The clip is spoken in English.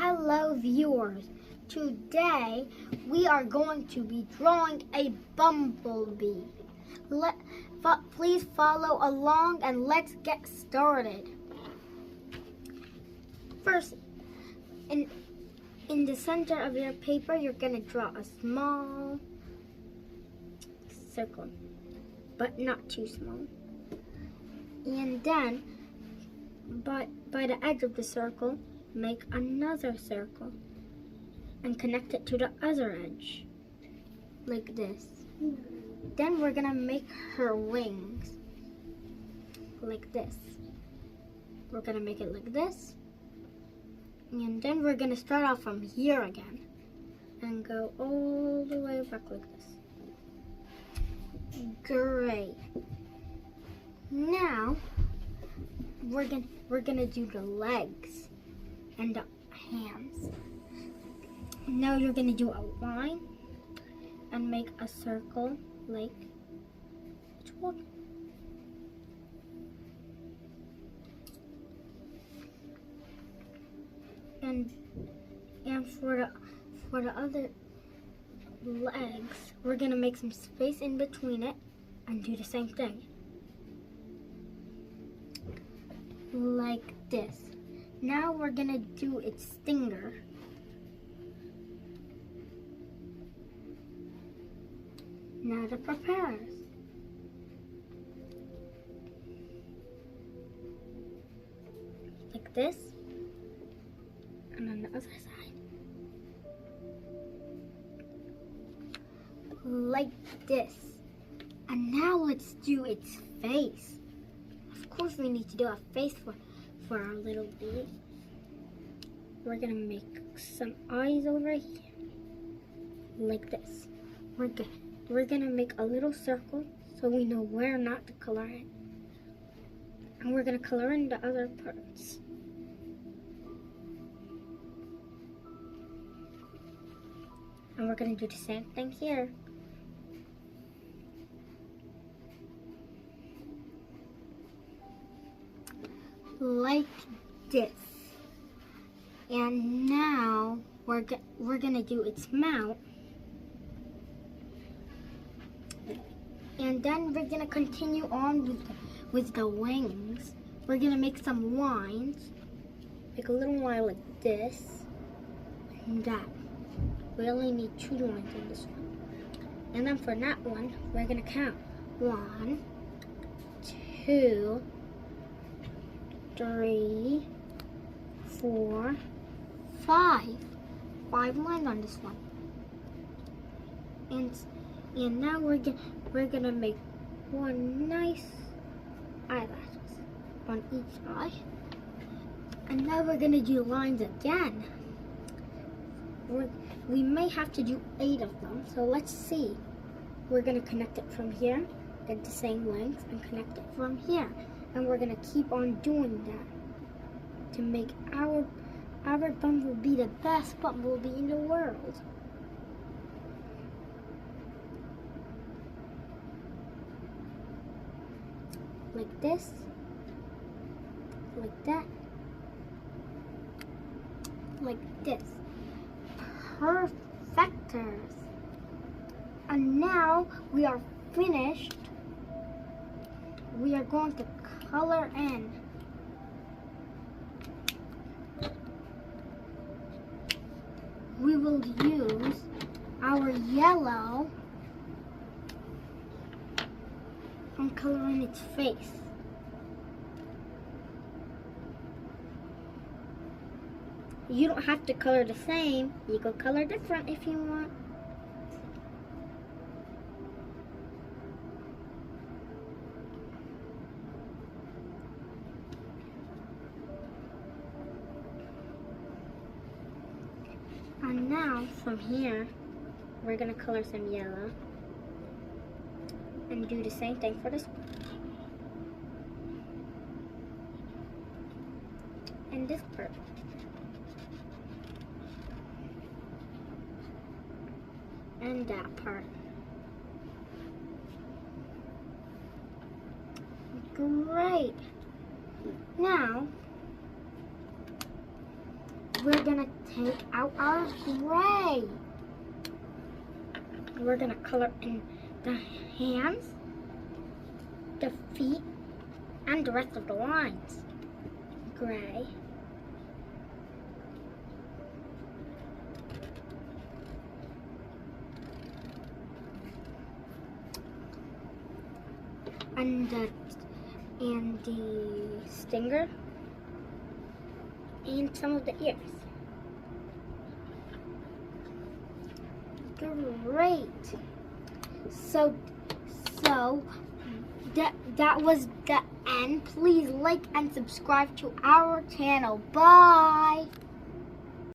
Hello viewers, today we are going to be drawing a bumblebee. Please follow along and let's get started. First, in the center of your paper, you're going to draw a small circle, but not too small. And then, by the edge of the circle, make another circle and connect it to the other edge, like this. Then we're gonna make her wings, like this. We're gonna make it like this. And then we're gonna start off from here again and go all the way back like this. Great. Now, we're gonna do the legs and the hands. Now you're gonna do a line and make a circle like each one. And for the other legs, we're gonna make some space in between it and do the same thing. Like this. Now we're gonna do its stinger. Now the propellers. Like this. And on the other side. Like this. And now let's do its face. Of course we need to do a face for our little bee. We're gonna make some eyes over here, like this. We're gonna make a little circle so we know where not to color it. And we're gonna color in the other parts. And we're gonna do the same thing here. Like this. And now we're gonna do its mouth. And then we're gonna continue on with the wings. We're gonna make some lines. Make a little line like this and that. We only need 2 lines on this one. And then for that one, we're gonna count. 1, 2, 3, 4, 5. 5 lines on this one. And now we're gonna make one nice eyelashes on each eye. And now we're gonna do lines again. We may have to do 8 of them, so let's see. We're gonna connect it from here, get the same length, and connect it from here. And we're gonna keep on doing that to make our bumblebee the best bumblebee in the world. Like this, like that, like this. Perfectors. And now we are finished. We are going to color in. We will use our yellow and color in its face. You don't have to color the same. You can color different if you want. And now, from here, we're gonna color some yellow and do the same thing for this one. And this part. And that part. Great. Now, we're gonna take out our gray. We're gonna color in the hands, the feet, and the rest of the lines. Gray. And the stinger. And some of the ears. Great. So that was the end. Please like and subscribe to our channel. Bye.